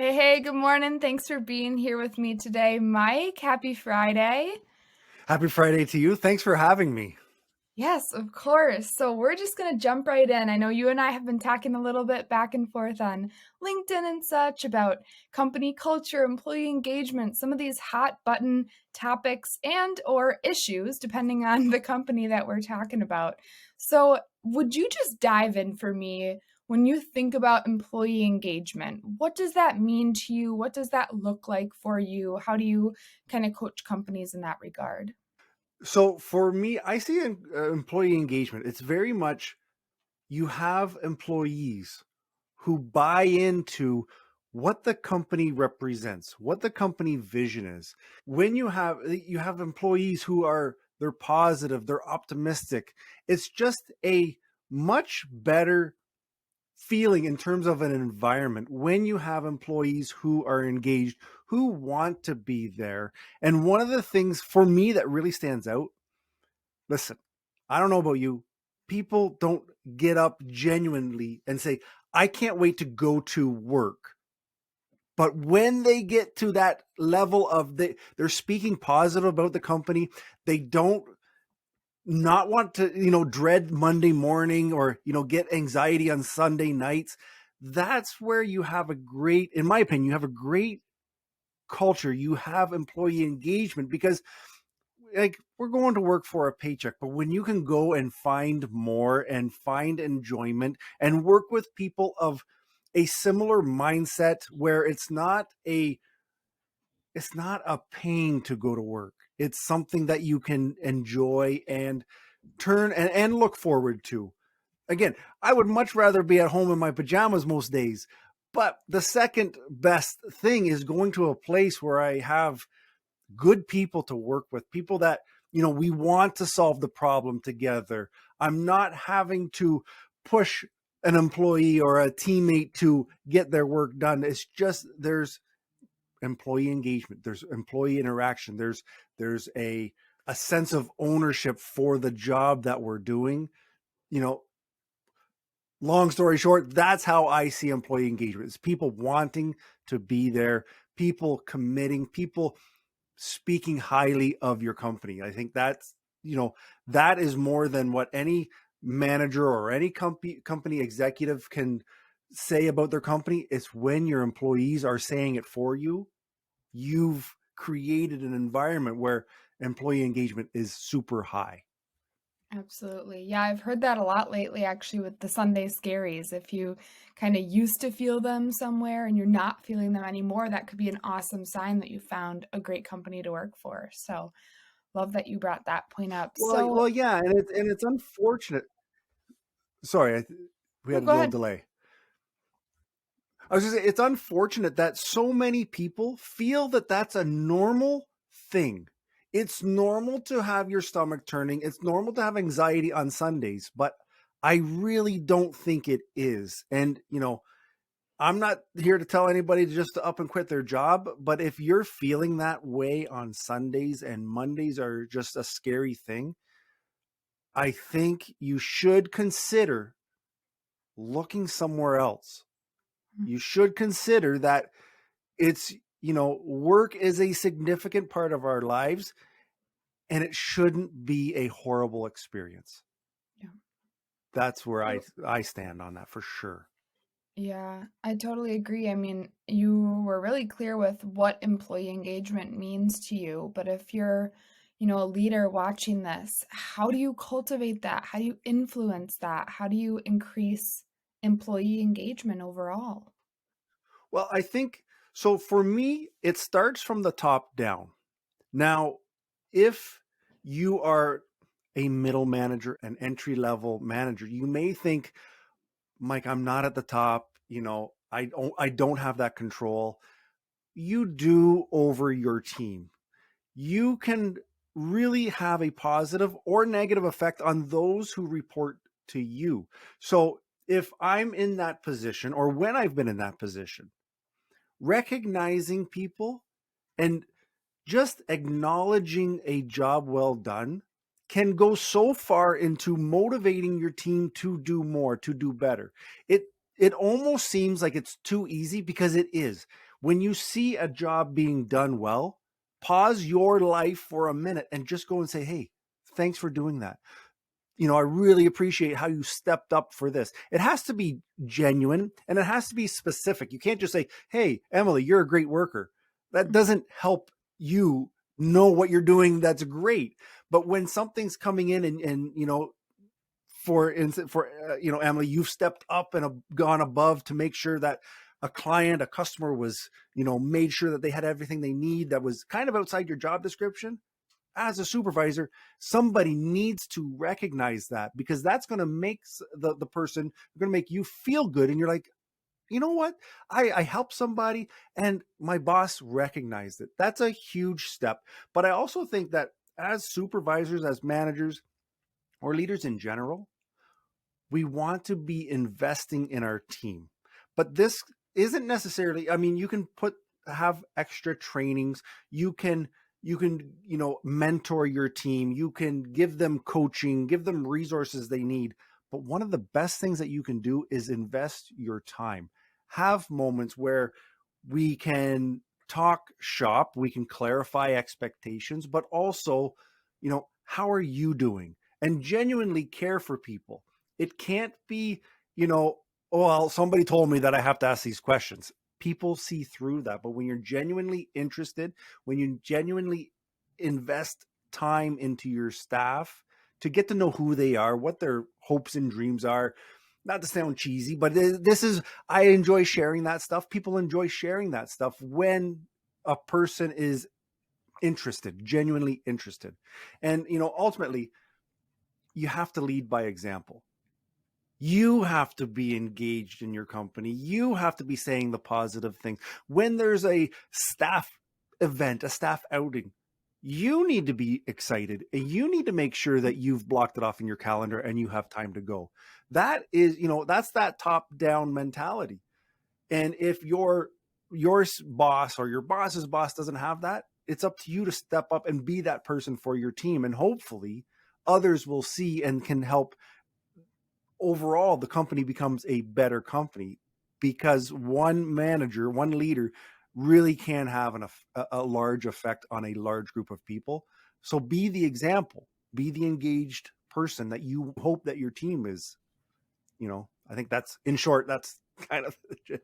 Hey, hey, good morning. Thanks for being here with me today, Mike. Happy Friday. Happy Friday to you. Thanks for having me. Yes, of course. So we're just going to jump right in. I know you and I have been talking a little bit back and forth on LinkedIn and such about company culture, employee engagement, some of these hot button topics and or issues depending on the company that we're talking about. So, would you just dive in for me when you think about employee engagement? What does that mean to you? What does that look like for you? How do you kind of coach companies in that regard? So for me, I see employee engagement. It's very much you have employees who buy into what the company represents, what the company vision is. When you have employees who are they're positive, they're optimistic. It's just a much better feeling in terms of an environment when you have employees who are engaged, who want to be there. And one of the things for me that really stands out, listen, I don't know about you, people don't get up genuinely and say, I can't wait to go to work. But when they get to that level of they're speaking positive about the company, they don't not want to, dread Monday morning or, get anxiety on Sunday nights. That's where you have a great, in my opinion, you have a great culture. You have employee engagement because like we're going to work for a paycheck, but when you can go and find more and find enjoyment and work with people of a similar mindset where it's not a pain to go to work. It's something that you can enjoy and turn and look forward to. Again, I would much rather be at home in my pajamas most days. But the second best thing is going to a place where I have good people to work with, people that, we want to solve the problem together. I'm not having to push an employee or a teammate to get their work done. It's just there's employee engagement, there's employee interaction, there's a sense of ownership for the job that we're doing. You know, long story short, that's how I see employee engagement. It's people wanting to be there, people committing, people speaking highly of your company. I think that is more than what any manager or any company executive can say about their company. It's when your employees are saying it for you. You've created an environment where employee engagement is super high. Absolutely. Yeah, I've heard that a lot lately, actually, with the Sunday scaries. If you kind of used to feel them somewhere and you're not feeling them anymore, that could be an awesome sign that you found a great company to work for. So, love that you brought that point up. So, Well, yeah, and it's unfortunate. Sorry, we no, had a go little ahead. delay. I was just saying, it's unfortunate that so many people feel that that's a normal thing. It's normal to have your stomach turning. It's normal to have anxiety on Sundays, but I really don't think it is. And, I'm not here to tell anybody just to up and quit their job, but if you're feeling that way on Sundays and Mondays are just a scary thing, I think you should consider looking somewhere else. Mm. You should consider that it's, work is a significant part of our lives and it shouldn't be a horrible experience. Yeah. That's where I stand on that for sure. Yeah, I totally agree. I mean, you were really clear with what employee engagement means to you, but if you're, a leader watching this, how do you cultivate that? How do you influence that? How do you increase employee engagement overall? Well, I think so for me, it starts from the top down. Now, if you are a middle manager, an entry level manager, you may think, Mike, I'm not at the top. I don't have that control. You do over your team. You can really have a positive or negative effect on those who report to you. So if I'm in that position or when I've been in that position, recognizing people and just acknowledging a job well done can go so far into motivating your team to do more, to do better. It it almost seems like it's too easy, because it is. When you see a job being done well, pause your life for a minute and just go and say, hey, thanks for doing that. I really appreciate how you stepped up for this. It has to be genuine, and it has to be specific. You can't just say, hey, Emily, you're a great worker. That doesn't help you know what you're doing. That's great. But when something's coming in, and for instance, Emily, you've stepped up and gone above to make sure that a customer was, made sure that they had everything they need that was kind of outside your job description. As a supervisor, somebody needs to recognize that, because that's going to make the person going to make you feel good. And you're like, you know what? I helped somebody and my boss recognized it. That's a huge step. But I also think that as supervisors, as managers, or leaders in general, we want to be investing in our team. But this isn't necessarily, I mean, you can have extra trainings. You can mentor your team. You can give them coaching, give them resources they need. But one of the best things that you can do is invest your time. Have moments where we can talk shop, we can clarify expectations, but also, how are you doing? And genuinely care for people. It can't be, oh, well, somebody told me that I have to ask these questions. People see through that. But when you're genuinely interested, when you genuinely invest time into your staff to get to know who they are, what their hopes and dreams are, not to sound cheesy, but I enjoy sharing that stuff. People enjoy sharing that stuff when a person is interested, genuinely interested. And, ultimately, you have to lead by example. You have to be engaged in your company. You have to be saying the positive things. When there's a staff event, a staff outing, you need to be excited, and you need to make sure that you've blocked it off in your calendar and you have time to go. That is, that's that top down mentality. And if your boss or your boss's boss doesn't have that, it's up to you to step up and be that person for your team. And hopefully others will see and can help. Overall, the company becomes a better company, because one manager, one leader really can have a large effect on a large group of people. So be the example, be the engaged person that you hope that your team is. I think that's, in short, that's kind of the gist.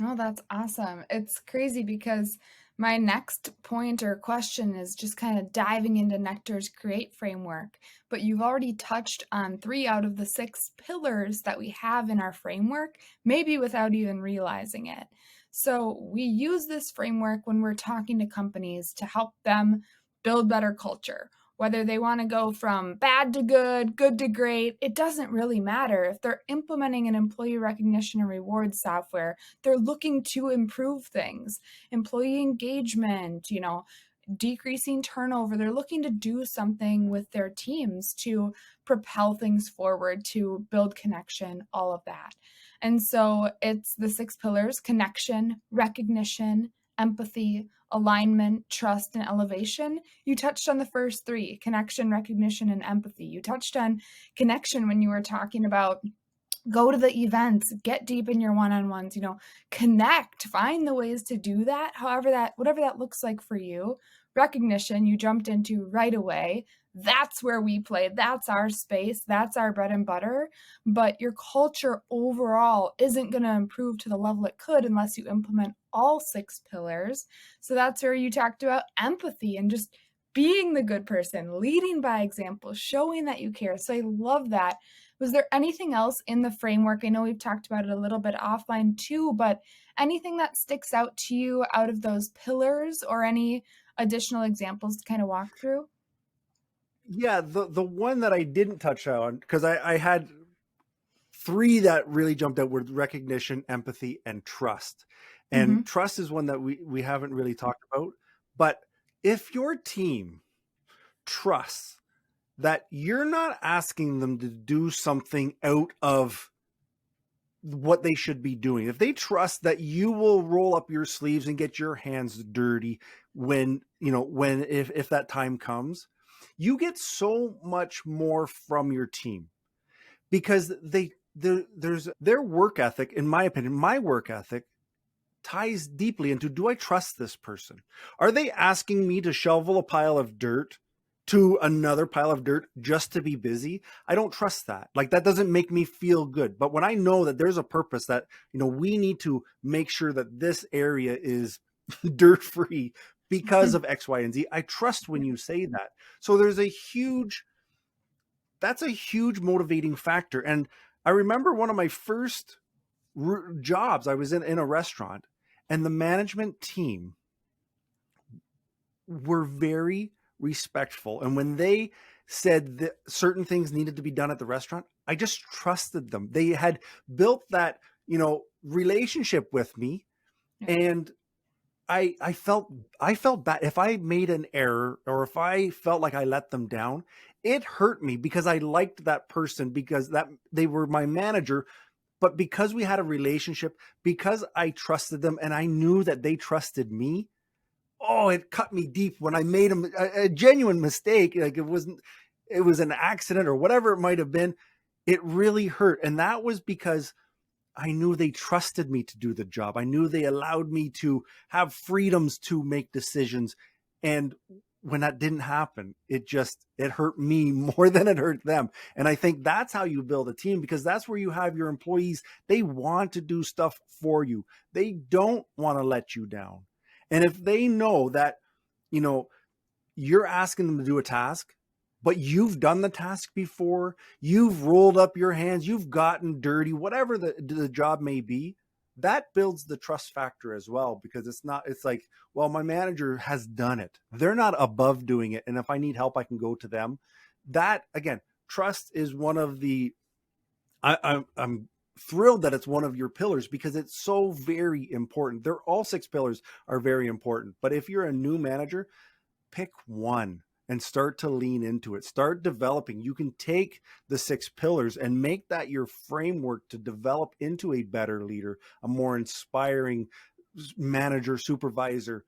Oh, that's awesome. It's crazy because my next point or question is just kind of diving into Nectar's Create framework. But you've already touched on 3 out of the 6 pillars that we have in our framework, maybe without even realizing it. So we use this framework when we're talking to companies to help them build better culture. Whether they want to go from bad to good to great, it doesn't really matter. If they're implementing an employee recognition and reward software, they're looking to improve things, employee engagement, decreasing turnover. They're looking to do something with their teams to propel things forward, to build connection, all of that. And so it's the 6 pillars: connection, recognition, empathy, alignment, trust, and elevation. You touched on the first 3: connection, recognition, and empathy. You touched on connection when you were talking about go to the events, get deep in your one-on-ones, connect, find the ways to do that, whatever that looks like for you. Recognition, you jumped into right away. That's where we play. That's our space. That's our bread and butter. But your culture overall isn't going to improve to the level it could unless you implement all 6 pillars. So that's where you talked about empathy and just being the good person, leading by example, showing that you care. So I love that. Was there anything else in the framework? I know we've talked about it a little bit offline too, but anything that sticks out to you out of those pillars, or any additional examples to kind of walk through? Yeah, the one that I didn't touch on, because I had 3 that really jumped out, were recognition, empathy, and trust. And Mhm. trust is one that we haven't really talked about. But if your team trusts that you're not asking them to do something out of what they should be doing, if they trust that you will roll up your sleeves and get your hands dirty if that time comes, you get so much more from your team, because there's their work ethic, in my opinion, my work ethic ties deeply into, do I trust this person? Are they asking me to shovel a pile of dirt to another pile of dirt just to be busy? I don't trust that. Like, that doesn't make me feel good. But when I know that there's a purpose, that, we need to make sure that this area is dirt free because of X, Y, and Z, I trust when you say that. So that's a huge motivating factor. And I remember one of my first jobs, I was in a restaurant, and the management team were very respectful. And when they said that certain things needed to be done at the restaurant, I just trusted them. They had built that, relationship with me. Yeah. And I felt bad if I made an error, or if I felt like I let them down. It hurt me because I liked that person, because that they were my manager. But because we had a relationship, because I trusted them and I knew that they trusted me, oh, it cut me deep when I made a genuine mistake. Like, it was an accident or whatever it might have been. It really hurt. And that was because I knew they trusted me to do the job. I knew they allowed me to have freedoms to make decisions. And when that didn't happen, it hurt me more than it hurt them. And I think that's how you build a team, because that's where you have your employees. They want to do stuff for you. They don't want to let you down. And if they know that, you know, you're asking them to do a task, but you've done the task before, you've rolled up your hands, you've gotten dirty, whatever the job may be, that builds the trust factor as well. Because it's like, well, my manager has done it. They're not above doing it. And if I need help, I can go to them. That, again, trust is one of the, I'm thrilled that it's one of your pillars, because it's so very important. They're all 6 pillars are very important. But if you're a new manager, pick one and start to lean into it. Start developing. You can take the 6 pillars and make that your framework to develop into a better leader, a more inspiring manager, supervisor.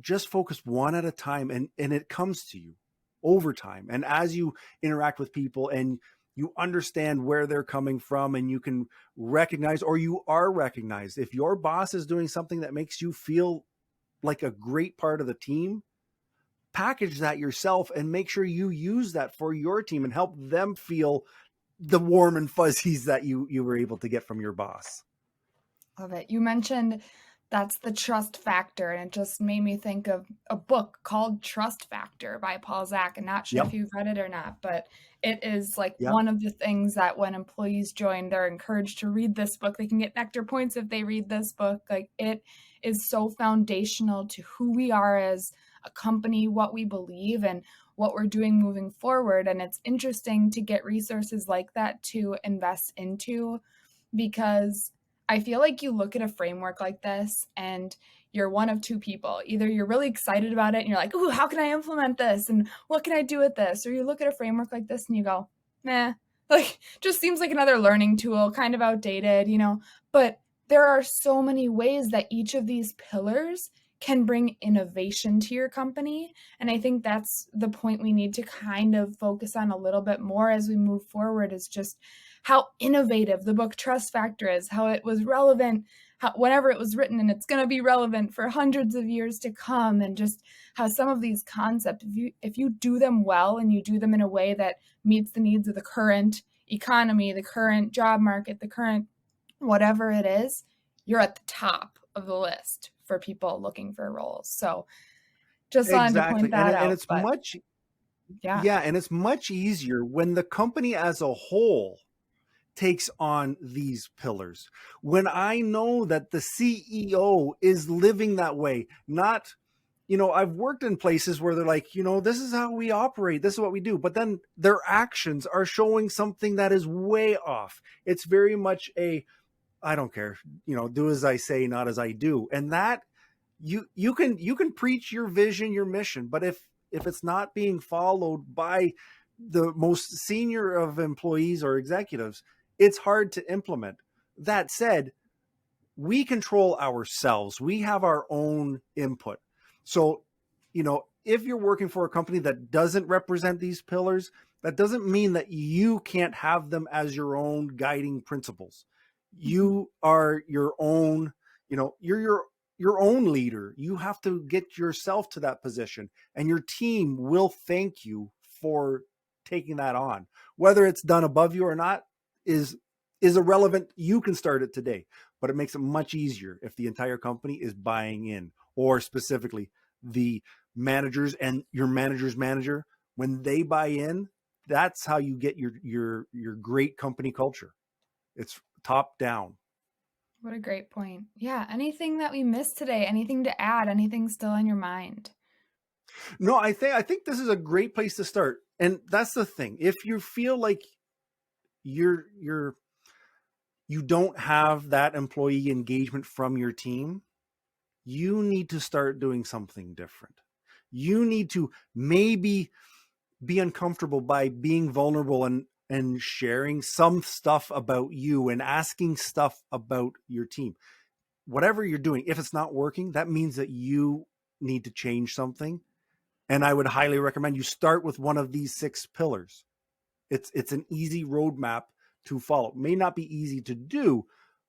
Just focus one at a time, and it comes to you over time. And as you interact with people and you understand where they're coming from, and you can recognize, or you are recognized, if your boss is doing something that makes you feel like a great part of the team, package that yourself and make sure you use that for your team and help them feel the warm and fuzzies that you were able to get from your boss. Love it. You mentioned that's the trust factor, and it just made me think of a book called Trust Factor by Paul Zak. I'm not sure if Yep. you've read it or not, but it is like Yeah. one of the things that when employees join, they're encouraged to read this book. They can get nectar points if they read this book. Like, it is so foundational to who we are as a company, what we believe, and what we're doing moving forward. And it's interesting to get resources like that to invest into, because I feel like you look at a framework like this and you're one of 2 people. Either you're really excited about it and you're like, ooh, how can I implement this? And what can I do with this? Or you look at a framework like this and you go, nah, like, just seems like another learning tool, kind of outdated, But there are so many ways that each of these pillars can bring innovation to your company. And I think that's the point we need to kind of focus on a little bit more as we move forward, is just how innovative the book Trust Factor is, how it was relevant whenever it was written, and it's going to be relevant for hundreds of years to come, and just how some of these concepts, if you do them well and you do them in a way that meets the needs of the current economy, the current job market, the current whatever it is, you're at the top of the list for people looking for roles. So just wanted to point Exactly. And that and out. it's But much yeah. yeah, and it's much easier when the company as a whole takes on these pillars. When I know that the CEO is living that way, not, I've worked in places where they're like, this is how we operate, this is what we do, but then their actions are showing something that is way off. It's very much I don't care, do as I say, not as I do. And that you can preach your vision, your mission, but if it's not being followed by the most senior of employees or executives, it's hard to implement. That said, we control ourselves. We have our own input. So, if you're working for a company that doesn't represent these pillars, that doesn't mean that you can't have them as your own guiding principles. Mhm. You are your own, you're your own leader. You have to get yourself to that position, and your team will thank you for taking that on. Whether it's done above you or not is irrelevant. You can start it today, but it makes it much easier if the entire company is buying in, or specifically the managers and your manager's manager. When they buy in, that's how you get your great company culture. It's top down. What a great point. Yeah, anything that we missed today, anything to add, anything still on your mind? No, I think this is a great place to start. And that's the thing. If you feel like you're you don't have that employee engagement from your team, you need to start doing something different. You need to maybe be uncomfortable by being vulnerable and sharing some stuff about you and asking stuff about your team. Whatever you're doing, if it's not working, that means that you need to change something. And I would highly recommend you start with one of these 6 pillars. It's an easy roadmap to follow. It may not be easy to do,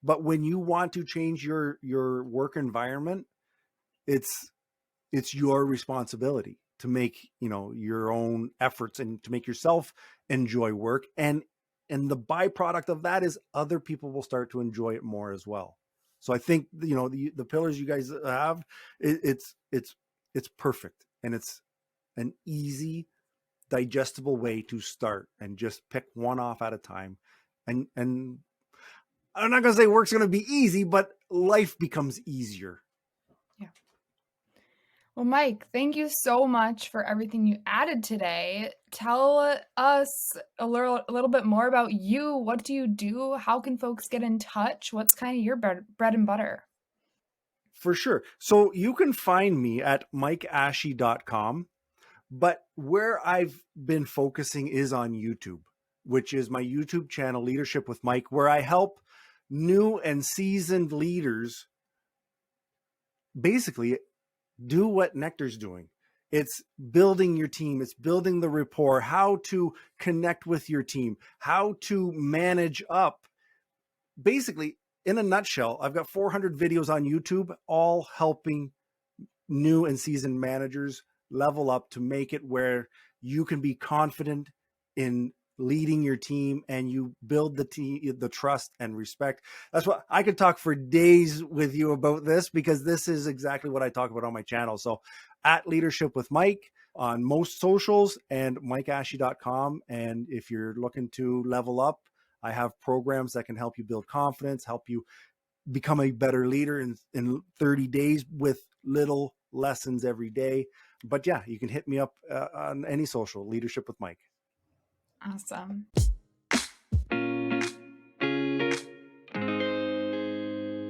but when you want to change your work environment, it's it's your responsibility to make, your own efforts and to make yourself enjoy work. And the byproduct of that is other people will start to enjoy it more as well. So I think, the pillars you guys have, it's perfect, and it's an easy, digestible way to start, and just pick one off at a time. And I'm not going to say work's going to be easy, but life becomes easier. Yeah. Well, Mike, thank you so much for everything you added today. Tell us a little bit more about you. What do you do? How can folks get in touch? What's kind of your bread and butter? For sure. So you can find me at mikeashie.com, but where I've been focusing is on YouTube, which is my YouTube channel, Leadership with Mike, where I help new and seasoned leaders basically do what Nectar's doing. It's building your team, it's building the rapport, how to connect with your team, how to manage up. Basically, in a nutshell, I've got 400 videos on YouTube, all helping new and seasoned managers level up to make it where you can be confident in leading your team, and you build the team, the trust and respect. That's what I could talk for days with you about this, because this is exactly what I talk about on my channel. So at Leadership with Mike on most socials, and mikeashie.com. And if you're looking to level up, I have programs that can help you build confidence, help you become a better leader in 30 days with little lessons every day. But yeah, you can hit me up on any social, Leadership with Mike. Awesome.